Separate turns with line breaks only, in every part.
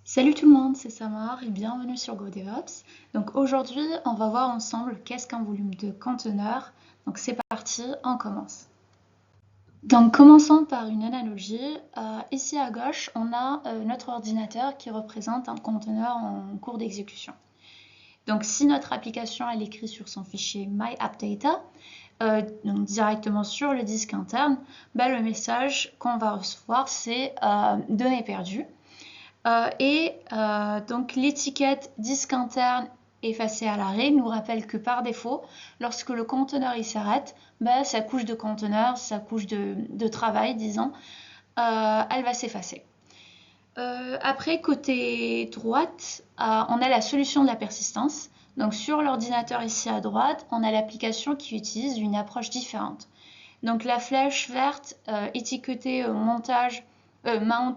Salut tout le monde, c'est Samar et bienvenue sur GoDevOps. Donc aujourd'hui, on va voir ensemble qu'est-ce qu'un volume de conteneur. Donc c'est parti, on commence. Donc commençons par une analogie. Ici à gauche, on a notre ordinateur qui représente un conteneur en cours d'exécution. Donc si notre application elle écrit sur son fichier MyAppData, donc directement sur le disque interne, le message qu'on va recevoir c'est données perdues. Donc l'étiquette disque interne effacée à l'arrêt nous rappelle que par défaut, lorsque le conteneur il s'arrête, sa couche de conteneur, sa couche de travail, disons, elle va s'effacer. Après, côté droite, on a la solution de la persistance. Donc sur l'ordinateur ici à droite, on a l'application qui utilise une approche différente. Donc la flèche verte étiquetée montage mount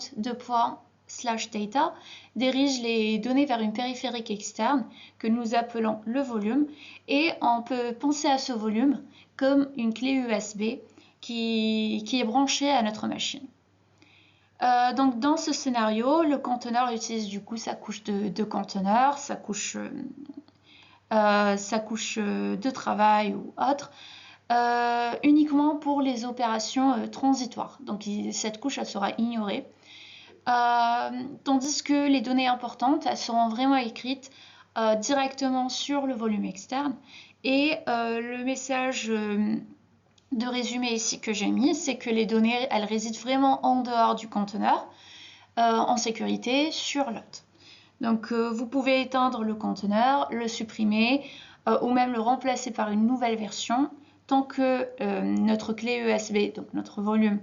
/data dirige les données vers une périphérique externe que nous appelons le volume et on peut penser à ce volume comme une clé USB qui est branchée à notre machine. Donc dans ce scénario, le conteneur utilise du coup sa couche de conteneur, sa couche de travail ou autre, uniquement pour les opérations transitoires. Donc cette couche elle sera ignorée. Tandis que les données importantes elles seront vraiment écrites directement sur le volume externe. Et le message de résumé ici que j'ai mis, c'est que les données elles résident vraiment en dehors du conteneur, en sécurité sur l'hôte. Donc vous pouvez éteindre le conteneur, le supprimer ou même le remplacer par une nouvelle version tant que notre clé USB, donc notre volume,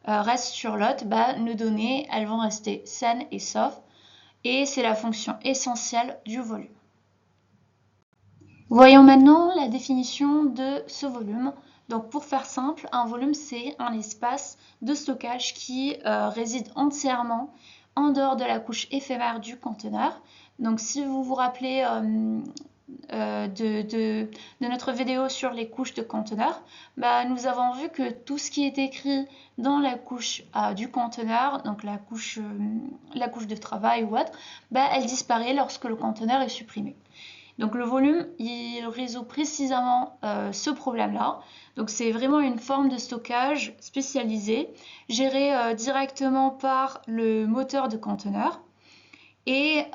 reste sur l'hôte, nos données elles vont rester saines et sauves et c'est la fonction essentielle du volume. Voyons maintenant la définition de ce volume. Donc pour faire simple, un volume c'est un espace de stockage qui réside entièrement en dehors de la couche éphémère du conteneur. Donc si vous vous rappelez de notre vidéo sur les couches de conteneur, nous avons vu que tout ce qui est écrit dans la couche du conteneur, donc la couche de travail ou autre, elle disparaît lorsque le conteneur est supprimé. Donc le volume, il résout précisément ce problème-là. Donc c'est vraiment une forme de stockage spécialisée, gérée directement par le moteur de conteneur et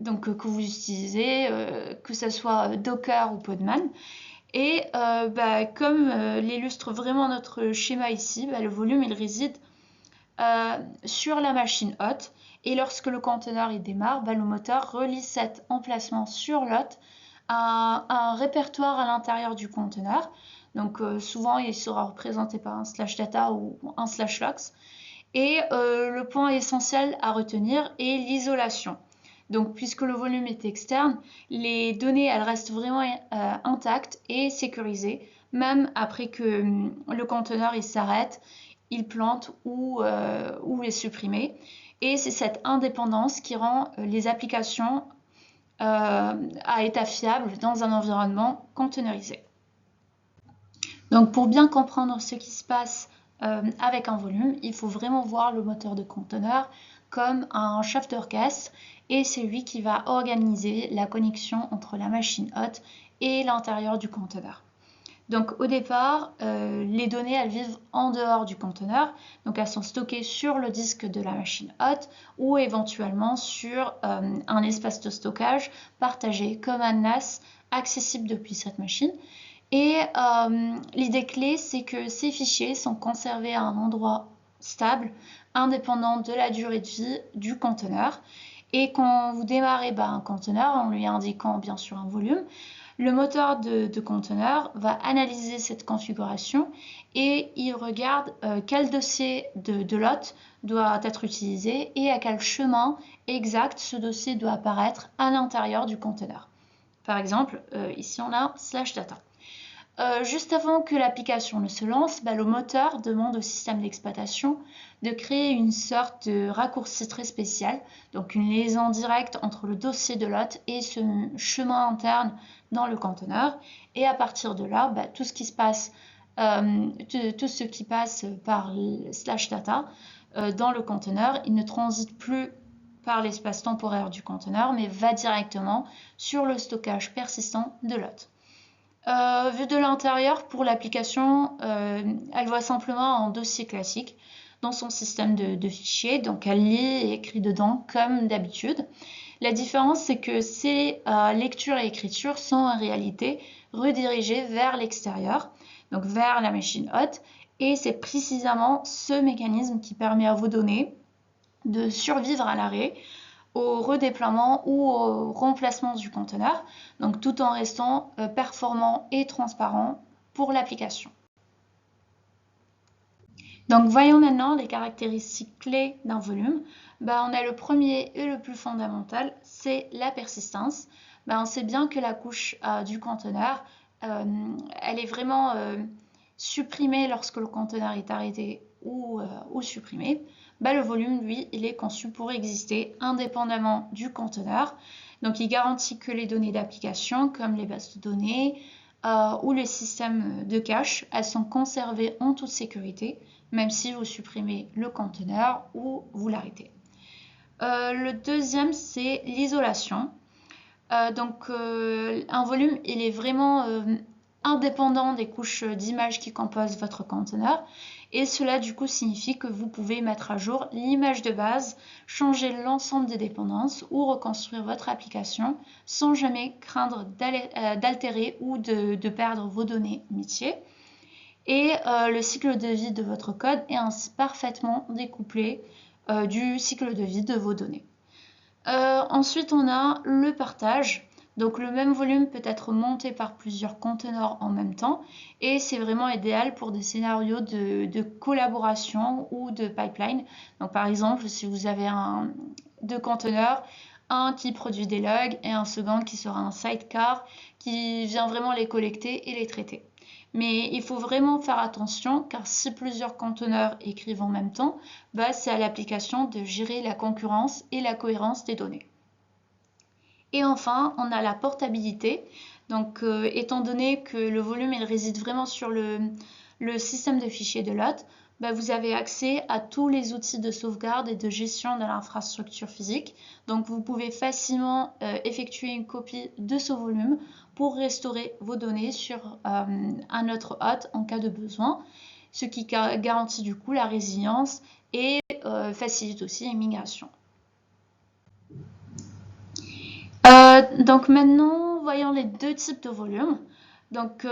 donc que vous utilisez, que ce soit Docker ou Podman. Et comme l'illustre vraiment notre schéma ici, le volume il réside sur la machine hôte. Et lorsque le conteneur il démarre, le moteur relie cet emplacement sur l'hôte à un répertoire à l'intérieur du conteneur. Donc souvent il sera représenté par un /data ou un /logs. Et le point essentiel à retenir est l'isolation. Donc puisque le volume est externe, les données elles restent vraiment intactes et sécurisées, même après que le conteneur il s'arrête, il plante ou est supprimé. Et c'est cette indépendance qui rend les applications à état fiable dans un environnement conteneurisé. Donc pour bien comprendre ce qui se passe avec un volume, il faut vraiment voir le moteur de conteneur comme un chef d'orchestre et c'est lui qui va organiser la connexion entre la machine hôte et l'intérieur du conteneur. Donc au départ, les données elles vivent en dehors du conteneur, donc elles sont stockées sur le disque de la machine hôte ou éventuellement sur un espace de stockage partagé comme un NAS accessible depuis cette machine. Et l'idée clé, c'est que ces fichiers sont conservés à un endroit stable, indépendant de la durée de vie du conteneur. Et quand vous démarrez un conteneur, en lui indiquant bien sûr un volume, le moteur de conteneur va analyser cette configuration et il regarde quel dossier de l'hôte doit être utilisé et à quel chemin exact ce dossier doit apparaître à l'intérieur du conteneur. Par exemple, ici on a /data. Juste avant que l'application ne se lance, le moteur demande au système d'exploitation de créer une sorte de raccourci très spécial, donc une liaison directe entre le dossier de l'hôte et ce chemin interne dans le conteneur. Et à partir de là, tout ce qui passe par /data dans le conteneur, il ne transite plus par l'espace temporaire du conteneur, mais va directement sur le stockage persistant de l'hôte. Vu de l'intérieur, pour l'application, elle voit simplement un dossier classique dans son système de fichiers, donc elle lit et écrit dedans comme d'habitude. La différence, c'est que ces lectures et écritures sont en réalité redirigées vers l'extérieur, donc vers la machine hôte, et c'est précisément ce mécanisme qui permet à vos données de survivre à l'arrêt, au redéploiement ou au remplacement du conteneur, donc tout en restant performant et transparent pour l'application. Donc voyons maintenant les caractéristiques clés d'un volume. On a le premier et le plus fondamental, c'est la persistance. On sait bien que la couche du conteneur, elle est vraiment supprimée lorsque le conteneur est arrêté ou supprimé. Le volume, lui, il est conçu pour exister indépendamment du conteneur. Donc il garantit que les données d'application, comme les bases de données ou les systèmes de cache, elles sont conservées en toute sécurité, même si vous supprimez le conteneur ou vous l'arrêtez. Le deuxième, c'est l'isolation. Un volume, il est vraiment indépendant des couches d'images qui composent votre conteneur. Et cela, du coup, signifie que vous pouvez mettre à jour l'image de base, changer l'ensemble des dépendances ou reconstruire votre application sans jamais craindre d'altérer ou de perdre vos données métiers. Et le cycle de vie de votre code est ainsi parfaitement découplé du cycle de vie de vos données. Ensuite, on a le partage. Donc le même volume peut être monté par plusieurs conteneurs en même temps et c'est vraiment idéal pour des scénarios de collaboration ou de pipeline. Donc par exemple, si vous avez deux conteneurs, un qui produit des logs et un second qui sera un sidecar qui vient vraiment les collecter et les traiter. Mais il faut vraiment faire attention car si plusieurs conteneurs écrivent en même temps, c'est à l'application de gérer la concurrence et la cohérence des données. Et enfin, on a la portabilité. Donc, étant donné que le volume il réside vraiment sur le système de fichiers de l'hôte, vous avez accès à tous les outils de sauvegarde et de gestion de l'infrastructure physique. Donc, vous pouvez facilement effectuer une copie de ce volume pour restaurer vos données sur un autre hôte en cas de besoin, ce qui garantit du coup la résilience et facilite aussi les migrations. Donc maintenant, voyons les deux types de volumes. Donc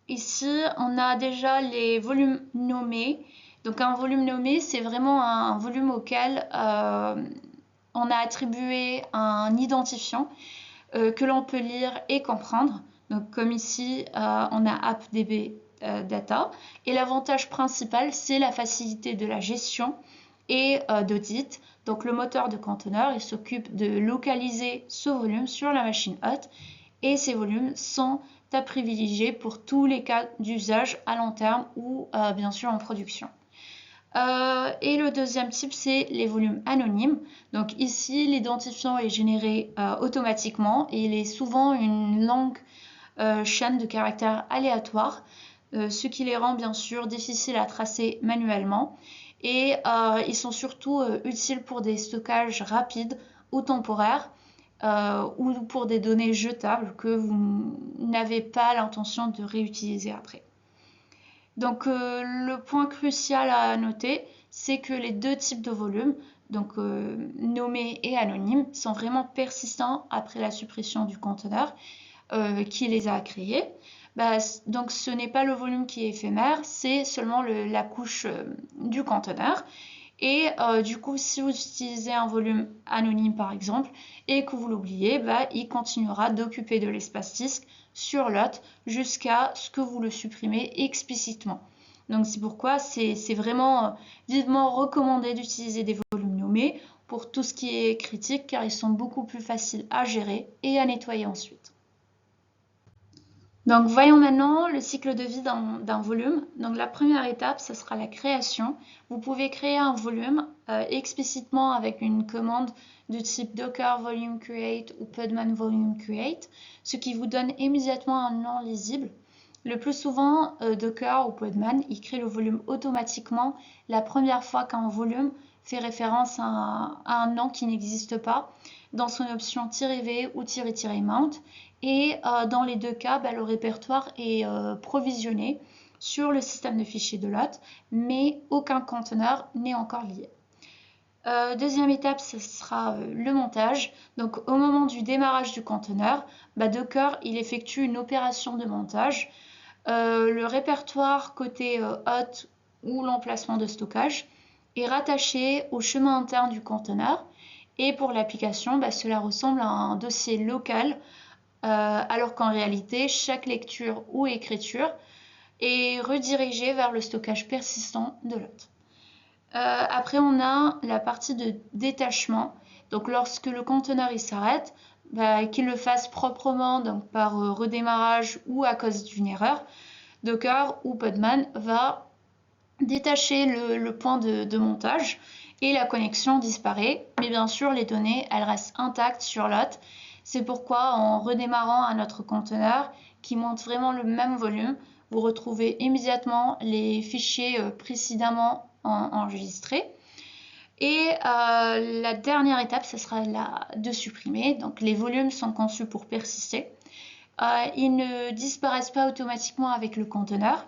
ici, on a déjà les volumes nommés. Donc un volume nommé, c'est vraiment un volume auquel on a attribué un identifiant que l'on peut lire et comprendre. Donc comme ici, on a AppDB Data. Et l'avantage principal, c'est la facilité de la gestion et d'audit. Donc le moteur de conteneur, il s'occupe de localiser ce volume sur la machine hôte et ces volumes sont à privilégier pour tous les cas d'usage à long terme ou bien sûr en production. Et le deuxième type, c'est les volumes anonymes. Donc ici, l'identifiant est généré automatiquement et il est souvent une longue chaîne de caractères aléatoires, ce qui les rend bien sûr difficiles à tracer manuellement. Et ils sont surtout utiles pour des stockages rapides ou temporaires ou pour des données jetables que vous n'avez pas l'intention de réutiliser après. Donc le point crucial à noter, c'est que les deux types de volumes, donc nommés et anonymes, sont vraiment persistants après la suppression du conteneur qui les a créés. Donc ce n'est pas le volume qui est éphémère, c'est seulement la couche du conteneur. Et du coup, si vous utilisez un volume anonyme par exemple et que vous l'oubliez, il continuera d'occuper de l'espace disque sur l'hôte jusqu'à ce que vous le supprimez explicitement. Donc c'est pourquoi c'est vraiment vivement recommandé d'utiliser des volumes nommés pour tout ce qui est critique car ils sont beaucoup plus faciles à gérer et à nettoyer ensuite. Donc voyons maintenant le cycle de vie d'un volume. Donc la première étape, ce sera la création. Vous pouvez créer un volume explicitement avec une commande du type Docker Volume Create ou Podman Volume Create, ce qui vous donne immédiatement un nom lisible. Le plus souvent, Docker ou Podman, il crée le volume automatiquement la première fois qu'un volume fait référence à un nom qui n'existe pas dans son option "-v" ou "-mount". Et dans les deux cas, le répertoire est provisionné sur le système de fichiers de l'hôte, mais aucun conteneur n'est encore lié. Deuxième étape, ce sera le montage. Donc au moment du démarrage du conteneur, Docker il effectue une opération de montage. Le répertoire côté hôte ou l'emplacement de stockage est rattaché au chemin interne du conteneur. Et pour l'application, cela ressemble à un dossier local, alors qu'en réalité, chaque lecture ou écriture est redirigée vers le stockage persistant de l'hôte. Après, on a la partie de détachement. Donc, lorsque le conteneur s'arrête, qu'il le fasse proprement, donc par redémarrage ou à cause d'une erreur, Docker ou Podman va détacher le point de montage et la connexion disparaît. Mais bien sûr, les données, elles restent intactes sur l'hôte. C'est pourquoi, en redémarrant un autre conteneur qui monte vraiment le même volume, vous retrouvez immédiatement les fichiers précédemment enregistrés. Et la dernière étape, ce sera de supprimer. Donc les volumes sont conçus pour persister. Ils ne disparaissent pas automatiquement avec le conteneur.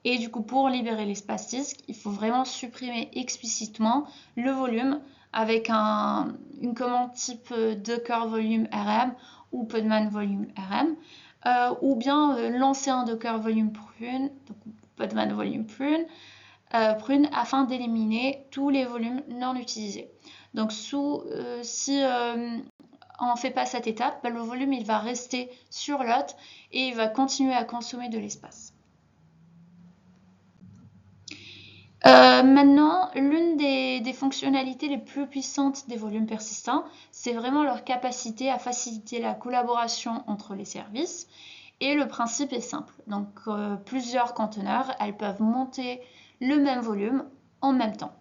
Et du coup, pour libérer l'espace disque, il faut vraiment supprimer explicitement le volume avec une commande type docker volume rm ou podman volume rm, ou bien lancer un docker volume prune, donc podman volume prune, afin d'éliminer tous les volumes non utilisés. Donc si on ne fait pas cette étape, le volume il va rester sur l'hôte et il va continuer à consommer de l'espace. Maintenant, l'une des fonctionnalités les plus puissantes des volumes persistants, c'est vraiment leur capacité à faciliter la collaboration entre les services. Et le principe est simple. Donc, plusieurs conteneurs, elles peuvent monter le même volume en même temps.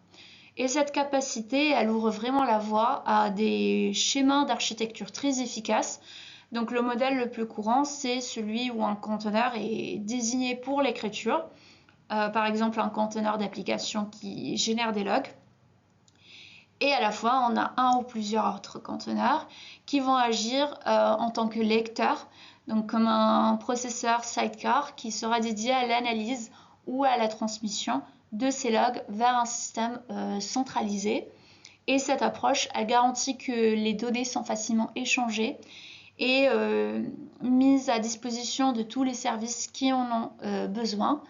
Et cette capacité, elle ouvre vraiment la voie à des schémas d'architecture très efficaces. Donc, le modèle le plus courant, c'est celui où un conteneur est désigné pour l'écriture. Par exemple, un conteneur d'application qui génère des logs. Et à la fois, on a un ou plusieurs autres conteneurs qui vont agir en tant que lecteurs, donc comme un processeur sidecar qui sera dédié à l'analyse ou à la transmission de ces logs vers un système centralisé. Et cette approche, elle garantit que les données sont facilement échangées et mises à disposition de tous les services qui en ont besoin.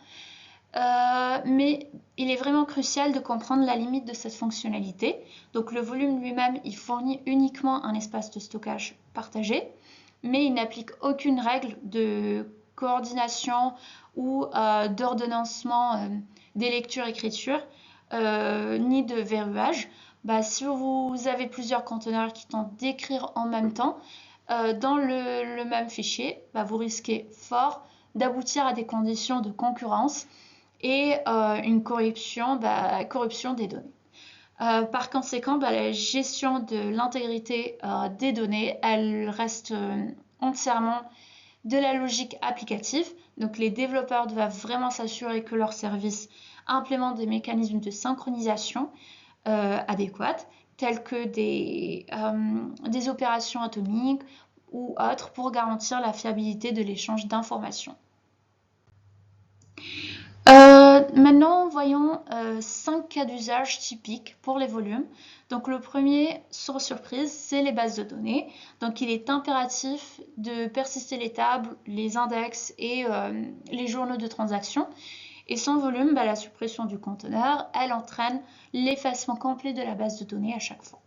Mais il est vraiment crucial de comprendre la limite de cette fonctionnalité. Donc le volume lui-même, il fournit uniquement un espace de stockage partagé, mais il n'applique aucune règle de coordination ou d'ordonnancement des lectures-écritures, ni de verrouillage. Si vous avez plusieurs conteneurs qui tentent d'écrire en même temps dans le même fichier, vous risquez fort d'aboutir à des conditions de concurrence et une corruption des données. Par conséquent, la gestion de l'intégrité des données, elle reste entièrement de la logique applicative. Donc les développeurs doivent vraiment s'assurer que leurs services implémentent des mécanismes de synchronisation adéquates, tels que des opérations atomiques ou autres pour garantir la fiabilité de l'échange d'informations. Maintenant, voyons 5 cas d'usage typiques pour les volumes. Donc le premier, sans surprise, c'est les bases de données. Donc il est impératif de persister les tables, les index et les journaux de transactions. Et sans volume, la suppression du conteneur, elle entraîne l'effacement complet de la base de données à chaque fois.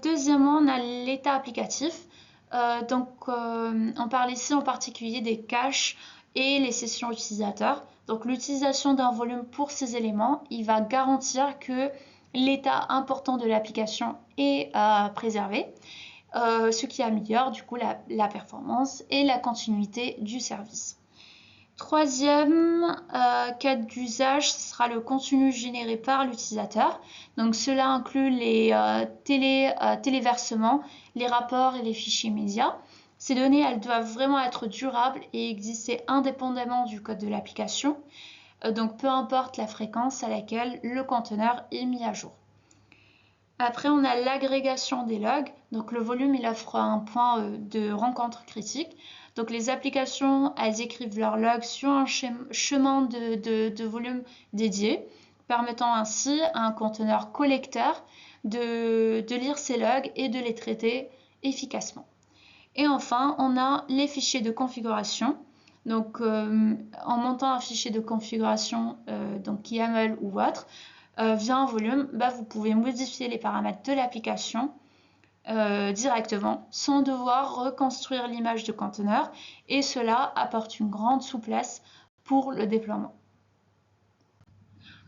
Deuxièmement, on a l'état applicatif. On parle ici en particulier des caches et les sessions utilisateurs. Donc l'utilisation d'un volume pour ces éléments, il va garantir que l'état important de l'application est préservé, ce qui améliore du coup la performance et la continuité du service. Troisième cas d'usage, ce sera le contenu généré par l'utilisateur. Donc cela inclut les téléversements, les rapports et les fichiers médias. Ces données, elles doivent vraiment être durables et exister indépendamment du code de l'application, donc peu importe la fréquence à laquelle le conteneur est mis à jour. Après, on a l'agrégation des logs. Donc, le volume, il offre un point de rencontre critique. Donc, les applications, elles écrivent leurs logs sur un chemin de volume dédié, permettant ainsi à un conteneur collecteur de lire ces logs et de les traiter efficacement. Et enfin, on a les fichiers de configuration. Donc, en montant un fichier de configuration, donc YAML ou autre, via un volume, vous pouvez modifier les paramètres de l'application directement sans devoir reconstruire l'image de conteneur, et cela apporte une grande souplesse pour le déploiement.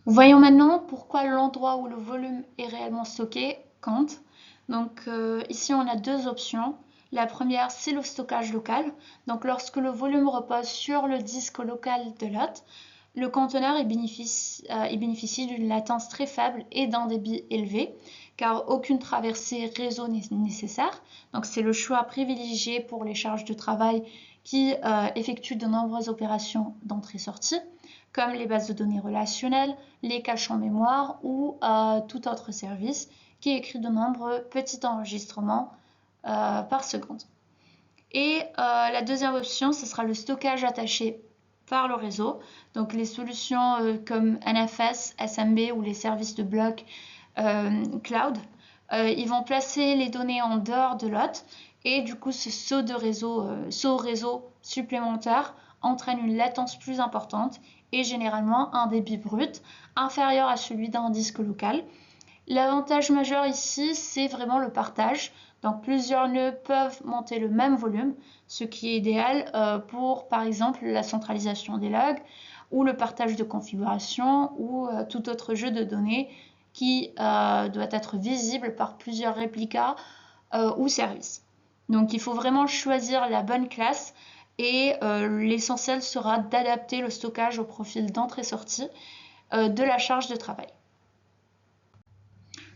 Voyons maintenant pourquoi l'endroit où le volume est réellement stocké compte. Donc ici on a deux options. La première, c'est le stockage local. Donc lorsque le volume repose sur le disque local de l'hôte, le conteneur bénéficie d'une latence très faible et d'un débit élevé, car aucune traversée réseau n'est nécessaire. Donc c'est le choix privilégié pour les charges de travail qui effectuent de nombreuses opérations d'entrée-sortie, comme les bases de données relationnelles, les caches en mémoire ou tout autre service qui écrit de nombreux petits enregistrements par seconde. Et la deuxième option, ce sera le stockage attaché par le réseau. Donc les solutions comme NFS, SMB ou les services de bloc cloud, ils vont placer les données en dehors de l'hôte, et du coup ce saut réseau supplémentaire entraîne une latence plus importante et généralement un débit brut inférieur à celui d'un disque local. L'avantage majeur ici, c'est vraiment le partage. Donc plusieurs nœuds peuvent monter le même volume, ce qui est idéal pour par exemple la centralisation des logs ou le partage de configuration ou tout autre jeu de données qui doit être visible par plusieurs réplicas ou services. Donc il faut vraiment choisir la bonne classe, et l'essentiel sera d'adapter le stockage au profil d'entrée-sortie de la charge de travail.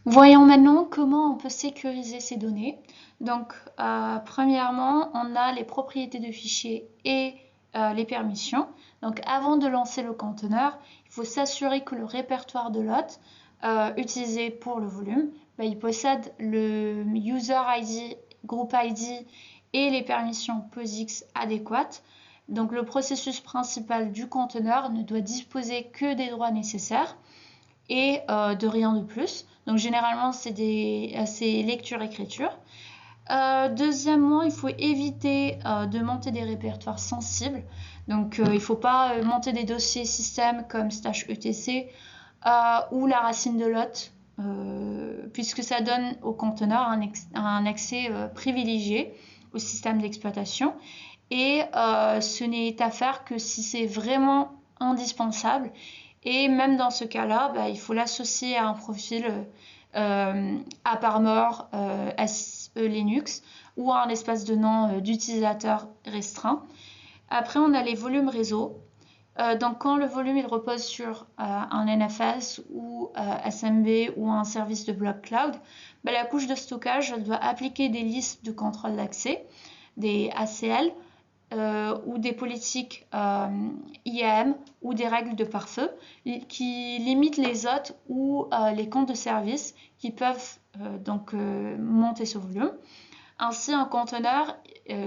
Voyons maintenant comment on peut sécuriser ces données. Donc, premièrement, on a les propriétés de fichiers et les permissions. Donc, avant de lancer le conteneur, il faut s'assurer que le répertoire de l'hôte utilisé pour le volume, il possède le user ID, group ID et les permissions POSIX adéquates. Donc, le processus principal du conteneur ne doit disposer que des droits nécessaires et de rien de plus. Donc généralement c'est lecture-écriture. Deuxièmement, il faut éviter de monter des répertoires sensibles. Donc il ne faut pas monter des dossiers système comme /etc ou la racine de l'hôte, puisque ça donne au conteneur un accès privilégié au système d'exploitation. Et ce n'est à faire que si c'est vraiment indispensable. Et même dans ce cas-là, il faut l'associer à un profil à part mort SE Linux ou à un espace de nom d'utilisateur restreint. Après, on a les volumes réseau. Donc quand le volume il repose sur un NFS ou SMB ou un service de bloc cloud, la couche de stockage elle doit appliquer des listes de contrôle d'accès, des ACL, ou des politiques IAM ou des règles de pare-feu qui limitent les hôtes ou les comptes de service qui peuvent monter ce volume. Ainsi, un conteneur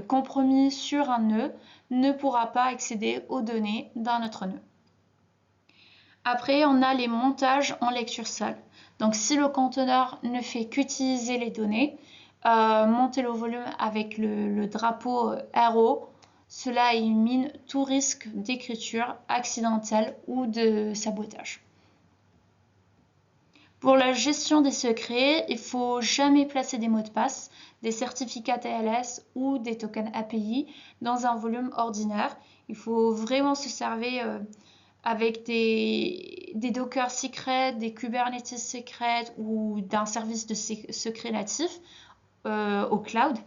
compromis sur un nœud ne pourra pas accéder aux données d'un autre nœud. Après, on a les montages en lecture seule. Donc, si le conteneur ne fait qu'utiliser les données, monter le volume avec le drapeau arrow, cela élimine tout risque d'écriture accidentelle ou de sabotage. Pour la gestion des secrets, il ne faut jamais placer des mots de passe, des certificats TLS ou des tokens API dans un volume ordinaire. Il faut vraiment se servir avec des Docker secrets, des Kubernetes secrets ou d'un service de secret natif au cloud.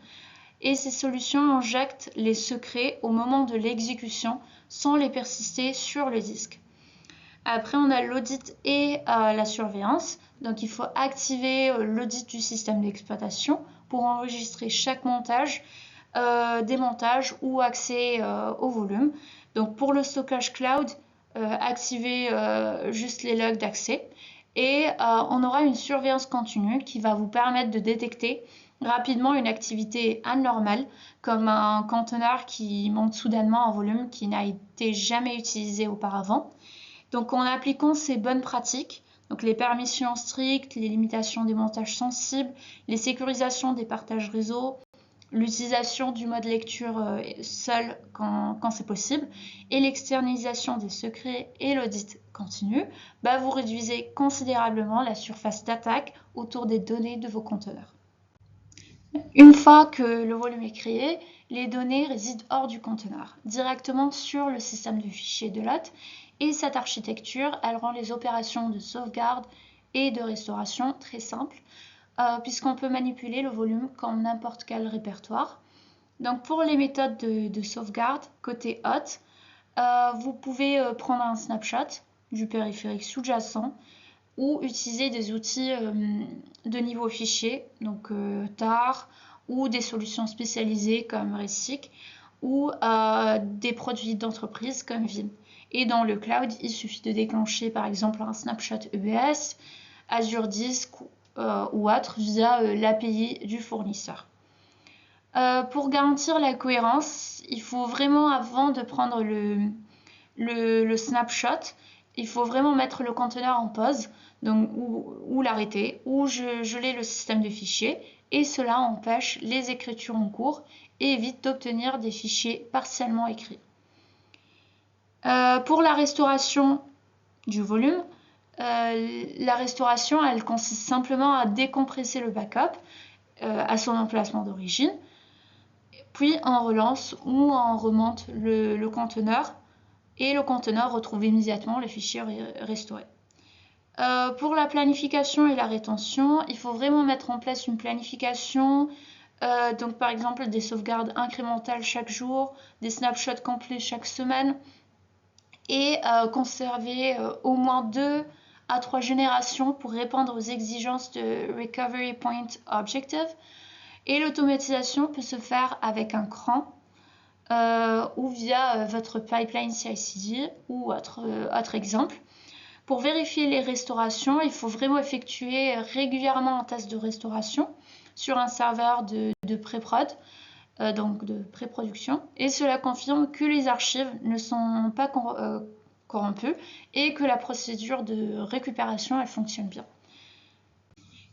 Et ces solutions injectent les secrets au moment de l'exécution sans les persister sur le disque. Après, on a l'audit et la surveillance. Donc, il faut activer l'audit du système d'exploitation pour enregistrer chaque montage, démontage ou accès au volume. Donc, pour le stockage cloud, activer juste les logs d'accès. et on aura une surveillance continue qui va vous permettre de détecter rapidement une activité anormale comme un conteneur qui monte soudainement en volume qui n'a été jamais utilisé auparavant. Donc en appliquant ces bonnes pratiques, donc les permissions strictes, les limitations des montages sensibles, les sécurisations des partages réseau, l'utilisation du mode lecture seul quand c'est possible, et l'externalisation des secrets et l'audit continu, vous réduisez considérablement la surface d'attaque autour des données de vos conteneurs. Une fois que le volume est créé, les données résident hors du conteneur, directement sur le système de fichiers de l'hôte, et cette architecture, elle rend les opérations de sauvegarde et de restauration très simples, puisqu'on peut manipuler le volume comme n'importe quel répertoire. Donc pour les méthodes de sauvegarde, côté hôte, vous pouvez prendre un snapshot du périphérique sous-jacent ou utiliser des outils de niveau fichier, donc TAR, ou des solutions spécialisées comme Resic, ou des produits d'entreprise comme Vim. Et dans le cloud, il suffit de déclencher par exemple un snapshot EBS, Azure Disk ou autre via l'API du fournisseur. Pour garantir la cohérence, il faut vraiment, avant de prendre le snapshot, il faut vraiment mettre le conteneur en pause, donc, ou l'arrêter, ou geler le système de fichiers, et cela empêche les écritures en cours et évite d'obtenir des fichiers partiellement écrits. Pour la restauration du volume, la restauration, elle consiste simplement à décompresser le backup à son emplacement d'origine, puis on relance ou on remonte le conteneur et le conteneur retrouve immédiatement le fichier restauré. Pour la planification et la rétention, il faut vraiment mettre en place une planification, donc par exemple des sauvegardes incrémentales chaque jour, des snapshots complets chaque semaine, et conserver au moins 2 à 3 générations pour répondre aux exigences de Recovery Point Objective. Et l'automatisation peut se faire avec un cran ou via votre pipeline CI/CD ou autre exemple. Pour vérifier les restaurations, il faut vraiment effectuer régulièrement un test de restauration sur un serveur de pré-prod, donc de pré-production, et cela confirme que les archives ne sont pas corrompues et que la procédure de récupération elle fonctionne bien.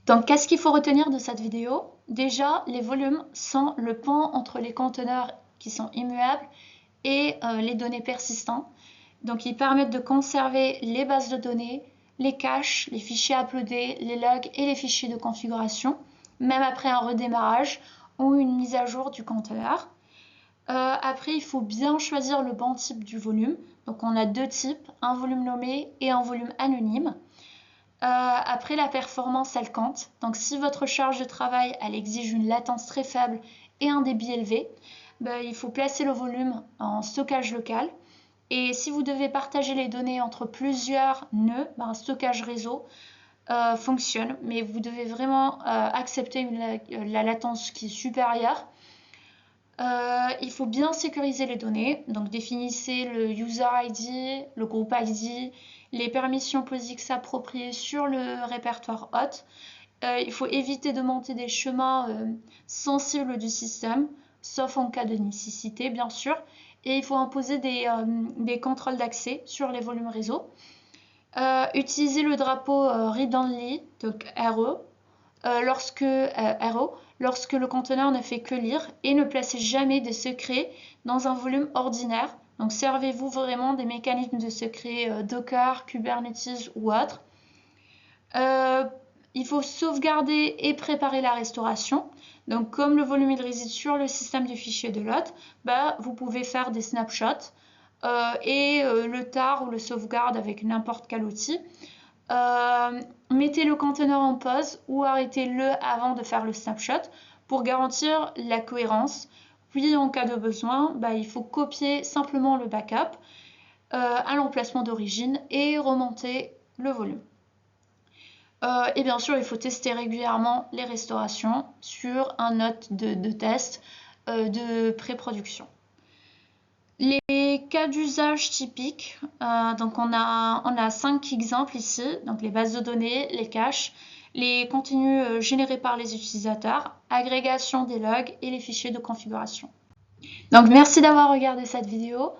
Donc, qu'est-ce qu'il faut retenir de cette vidéo? Déjà, les volumes sont le pont entre les conteneurs qui sont immuables et les données persistantes. Donc, ils permettent de conserver les bases de données, les caches, les fichiers uploadés, les logs et les fichiers de configuration, même après un redémarrage ou une mise à jour du conteneur. Après, il faut bien choisir le bon type du volume. Donc, on a 2 types, un volume nommé et un volume anonyme. Après, la performance, elle compte. Donc, si votre charge de travail, elle exige une latence très faible et un débit élevé, il faut placer le volume en stockage local. Et si vous devez partager les données entre plusieurs nœuds, un stockage réseau fonctionne, mais vous devez vraiment accepter la latence qui est supérieure. Il faut bien sécuriser les données, donc définissez le user ID, le groupe ID, les permissions POSIX appropriées sur le répertoire hôte. Il faut éviter de monter des chemins sensibles du système, sauf en cas de nécessité bien sûr, et il faut imposer des contrôles d'accès sur les volumes réseau. Utilisez le drapeau read-only, donc RO, lorsque le conteneur ne fait que lire, et ne placez jamais de secrets dans un volume ordinaire. Donc servez-vous vraiment des mécanismes de secret Docker, Kubernetes ou autres. Il faut sauvegarder et préparer la restauration. Donc comme le volume il réside sur le système du fichier de l'hôte, vous pouvez faire des snapshots et le TAR ou le sauvegarde avec n'importe quel outil. Mettez le conteneur en pause ou arrêtez-le avant de faire le snapshot pour garantir la cohérence. Puis en cas de besoin, il faut copier simplement le backup à l'emplacement d'origine et remonter le volume. Et bien sûr, il faut tester régulièrement les restaurations sur un hôte de test de pré-production. Les cas d'usage typiques, donc on a 5 exemples ici, donc les bases de données, les caches, les contenus générés par les utilisateurs, agrégation des logs et les fichiers de configuration. Donc merci d'avoir regardé cette vidéo.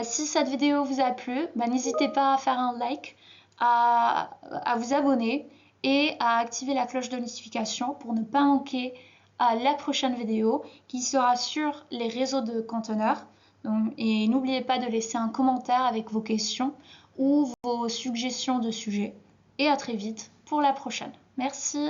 Si cette vidéo vous a plu, n'hésitez pas à faire un like, à vous abonner et à activer la cloche de notification pour ne pas manquer la prochaine vidéo qui sera sur les réseaux de conteneurs. Et n'oubliez pas de laisser un commentaire avec vos questions ou vos suggestions de sujets. Et à très vite pour la prochaine. Merci.